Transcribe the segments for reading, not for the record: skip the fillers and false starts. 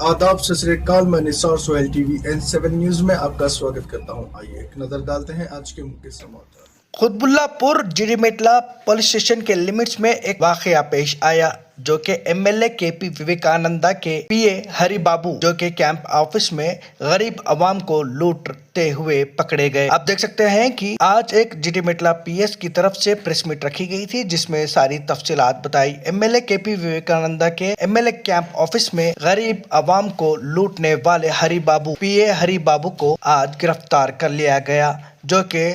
आदाब सत श्री अकाल। मैं Nisar Sohail TV N7 news में आपका स्वागत करता हूं। आइए एक नजर डालते हैं आज के मुख्य समाचार। कुतबुल्लापुर जिरीमेटला पुलिस स्टेशन के लिमिट्स में एक वाकया पेश आया जो कि एमएलए केपी विवेकानंदा के पीए हरिबाबू जो कि कैंप ऑफिस में गरीब आवाम को लूटते हुए पकड़े गए। आप देख सकते हैं कि आज एक जिरीमेटला पीएस की तरफ से प्रेस मीट रखी गई थी जिसमें सारी तफसीलात बताई। एमएलए केपी विवेकानंदा के एमएलए कैंप ऑफिस में गरीब आवाम को लूटने वाले हरिबाबू पीए हरिबाबू को आज गिरफ्तार कर लिया गया जो कि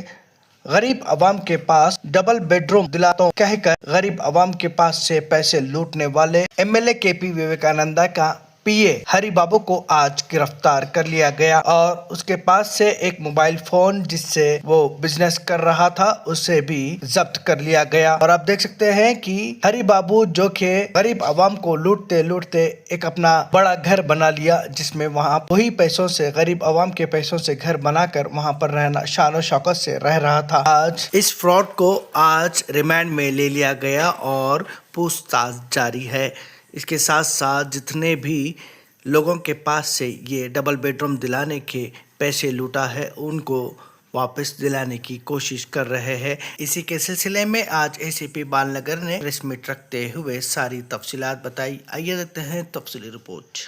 गरीब आवाम के पास डबल बेडरूम दिलाता कहकर गरीब आवाम के पास से पैसे लूटने वाले एमएलए केपी विवेकानंदा का पीए हरिबाबू को आज गिरफ्तार कर लिया गया और उसके पास से एक मोबाइल फोन जिससे वो बिजनेस कर रहा था उसे भी जब्त कर लिया गया। और आप देख सकते हैं कि हरिबाबू जो कि गरीब आवाम को लूटते लूटते एक अपना बड़ा घर बना लिया जिसमें वहाँ वही पैसों से गरीब आवाम के पैसों से घर बनाकर वहाँ पर रहना शान शौकत से रह रहा था। आज इस फ्रॉड को आज रिमांड में ले लिया गया और पूछताछ जारी है। इसके साथ साथ जितने भी लोगों के पास से ये डबल बेडरूम दिलाने के पैसे लूटा है उनको वापस दिलाने की कोशिश कर रहे हैं। इसी के सिलसिले में आज एसीपी बालनगर ने प्रेस मीट रखते हुए सारी तफसीलात बताई। आइए देखते हैं तफसीली रिपोर्ट।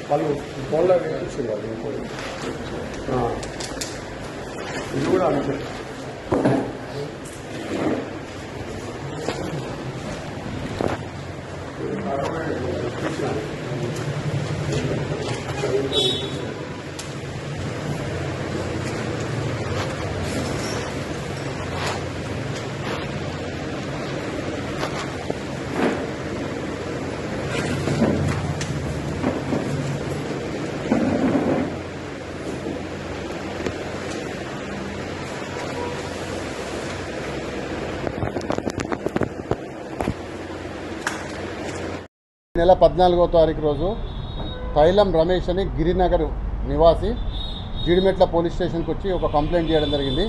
వాళ్ళు ఫోన్లో చూసారు వాళ్ళు ఇది కూడా అంతే. నెల 14వ తారీఖు రోజు తైలం రమేష్ అని గిరినగర్ నివాసి జీడిమెట్ల పోలీస్ స్టేషన్కి వచ్చి ఒక కంప్లైంట్ చేయడం జరిగింది.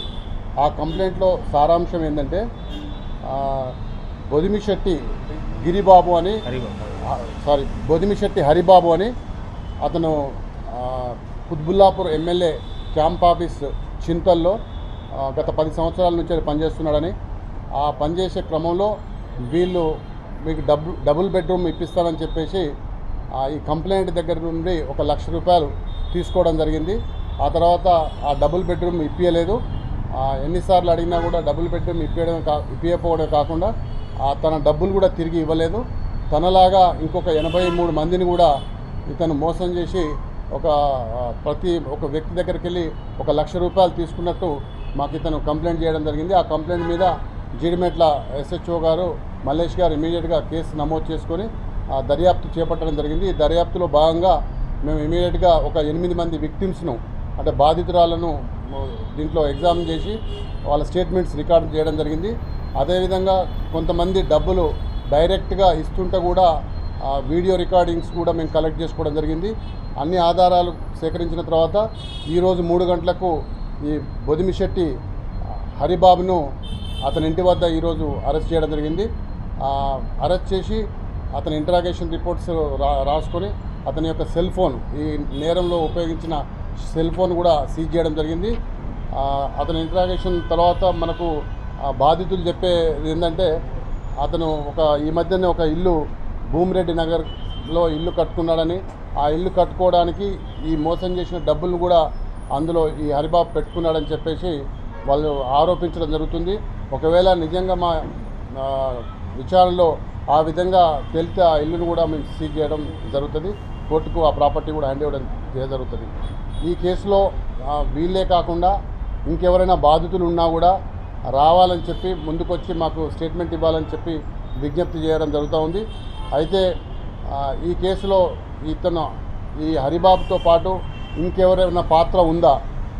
ఆ కంప్లైంట్లో సారాంశం ఏంటంటే బొదిమిశెట్టి గిరిబాబు అని బొదిమిశెట్టి హరిబాబు అని అతను కుత్బుల్లాపూర్ ఎమ్మెల్యే క్యాంప్ ఆఫీస్ చింతల్లో గత 10 సంవత్సరాల నుంచి పనిచేస్తున్నాడని, ఆ పనిచేసే క్రమంలో వీళ్ళు మీకు డబుల్ బెడ్రూమ్ ఇప్పిస్తానని చెప్పేసి ఈ కంప్లైంట్ దగ్గర నుండి 1 లక్ష రూపాయలు తీసుకోవడం జరిగింది. ఆ తర్వాత ఆ డబుల్ బెడ్రూమ్ ఇప్పించలేదు. ఎన్నిసార్లు అడిగినా కూడా డబుల్ బెడ్రూమ్ ఇప్పించకపోవడమే కాకుండా తన డబ్బులు కూడా తిరిగి ఇవ్వలేదు. తనలాగా ఇంకొక 83 మందిని కూడా ఇతను మోసం చేసి ప్రతి వ్యక్తి దగ్గరికి వెళ్ళి 1 లక్ష రూపాయలు తీసుకున్నట్టు మాకు ఇతను కంప్లైంట్ చేయడం జరిగింది. ఆ కంప్లైంట్ మీద జీడిమెట్ల ఎస్హెచ్ఓ గారు మల్లేష్ గారు ఇమీడియట్గా కేసు నమోదు చేసుకొని దర్యాప్తు చేపట్టడం జరిగింది. ఈ దర్యాప్తులో భాగంగా మేము ఇమీడియట్గా ఒక 8 మంది విక్టిమ్స్ను అంటే బాధితురాలను దీంట్లో ఎగ్జామిన్ చేసి వాళ్ళ స్టేట్మెంట్స్ రికార్డ్ చేయడం జరిగింది. అదేవిధంగా కొంతమంది డబ్బులు డైరెక్ట్గా ఇస్తుంటే కూడా వీడియో రికార్డింగ్స్ కూడా మేము కలెక్ట్ చేసుకోవడం జరిగింది. అన్ని ఆధారాలు సేకరించిన తర్వాత ఈరోజు 3 గంటలకు ఈ బొదిమిశెట్టి హరిబాబును అతని ఇంటి వద్ద ఈరోజు అరెస్ట్ చేయడం జరిగింది. అరెస్ట్ చేసి అతని ఇంటరాగేషన్ రిపోర్ట్స్ రాసుకొని అతని యొక్క సెల్ ఫోన్ ఈ నేరంలో ఉపయోగించిన సెల్ ఫోన్ కూడా సీజ్ చేయడం జరిగింది. అతని ఇంటరాగేషన్ తర్వాత మనకు బాధితులు చెప్పేది ఏంటంటే అతను ఈ మధ్యనే ఒక ఇల్లు భూమిరెడ్డి నగర్లో ఇల్లు కట్టుకున్నాడని, ఆ ఇల్లు కట్టుకోవడానికి ఈ మోసం చేసిన డబ్బులు కూడా అందులో ఈ హరిబాబు పెట్టుకున్నాడని చెప్పేసి వాళ్ళు ఆరోపించడం జరుగుతుంది. ఒకవేళ నిజంగా మా విచారణలో ఆ విధంగా తేలితే ఆ ఇల్లును కూడా మేము సీజ్ చేయడం జరుగుతుంది. కోర్టుకు ఆ ప్రాపర్టీ కూడా హ్యాండ్ ఇవ్వడం జరుగుతుంది. ఈ కేసులో వీళ్ళే కాకుండా ఇంకెవరైనా బాధితులు ఉన్నా కూడా రావాలని చెప్పి ముందుకొచ్చి మాకు స్టేట్మెంట్ ఇవ్వాలని చెప్పి విజ్ఞప్తి చేయడం జరుగుతూ ఉంది. అయితే ఈ కేసులో ఈ హరిబాబుతో పాటు ఇంకెవరైనా పాత్ర ఉందా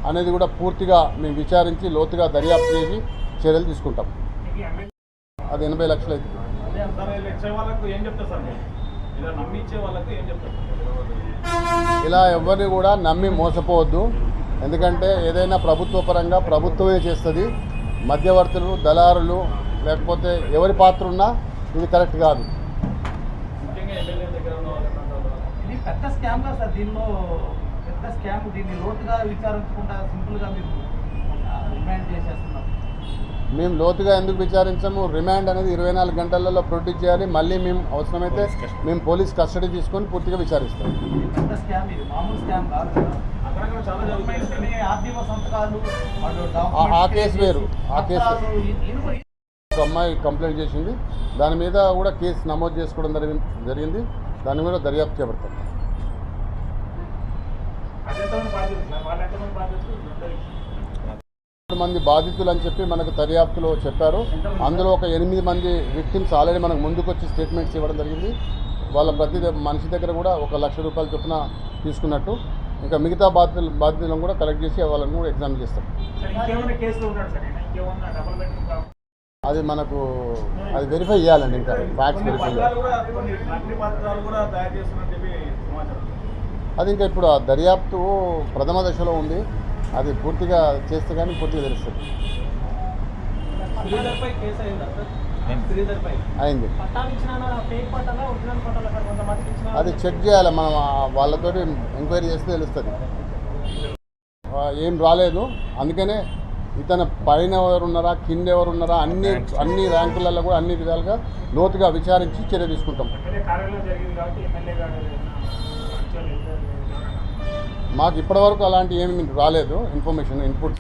అనేది కూడా పూర్తిగా మేము విచారించి లోతుగా దర్యాప్తు చేసి చర్యలు తీసుకుంటాం. అది 80 లక్షలు అవుతుంది. ఇలా ఎవరిని కూడా నమ్మి మోసపోవద్దు. ఎందుకంటే ఏదైనా ప్రభుత్వ పరంగా ప్రభుత్వమే చేస్తుంది. మధ్యవర్తులు, దళారులు లేకపోతే ఎవరి పాత్ర ఉన్నా ఇది కరెక్ట్ కాదు. ఇది పెద్ద స్కామ్ గా సార్, దీనిలో పెద్ద స్కామ్. దీన్ని లోతుగా విచారించకుండా సింపుల్గా మీరు రిమాండ్ చేసేస్తున్నారు. మేము లోతుగా ఎందుకు విచారించము? రిమాండ్ అనేది 24 గంటలలో ప్రొడ్యూస్ చేయాలి. మళ్ళీ మేము అవసరమైతే మేము పోలీస్ కస్టడీ తీసుకొని పూర్తిగా విచారిస్తాం. ఇది పెద్ద స్కామ్, ఇది మామూలు స్కామ్ కాదు కదా. ఆర్టీఓ సంతకాలు, ఆ కేసు వేరు. ఆ కేసు ఒక అమ్మాయి కంప్లైంట్ చేసింది. దాని మీద కూడా కేసు నమోదు చేసుకోవడం జరిగింది. దాని మీద దర్యాప్తు చేపడతాం. మంది బాధితులు అని చెప్పి మనకు దర్యాప్తులో చెప్పారు. అందులో ఒక 8 మంది విక్టిమ్స్ ఆల్రెడీ మనకు ముందుకు వచ్చి స్టేట్మెంట్స్ ఇవ్వడం జరిగింది. వాళ్ళ ప్రతి మనిషి దగ్గర కూడా 1 లక్ష రూపాయలు చొప్పున తీసుకున్నట్టు. ఇంకా మిగతా బాధితులను కూడా కలెక్ట్ చేసి వాళ్ళని కూడా ఎగ్జామిన్ చేస్తాం. అది మనకు అది వెరిఫై చేయాలండి. ఇంకా ఫ్యాక్ట్స్ వెరిఫై చేయాలి. అది ఇంకా ఇప్పుడు ఆ దర్యాప్తు ప్రథమ దశలో ఉంది. అది పూర్తిగా చేస్తే కానీ పూర్తిగా తెలుస్తుంది. అయింది. అది చెక్ చేయాలి. మనం వాళ్ళతో ఎంక్వైరీ చేస్తే తెలుస్తుంది. ఏం రాలేదు. అందుకనే ఇతను పైన ఎవరున్నారా, కింద ఎవరున్నారా, అన్ని ర్యాంకులలో కూడా అన్ని విధాలుగా లోతుగా విచారించి చర్య తీసుకుంటాం. మాకు ఇప్పటివరకు అలాంటి ఏమి రాలేదు ఇన్ఫర్మేషన్ ఇన్పుట్.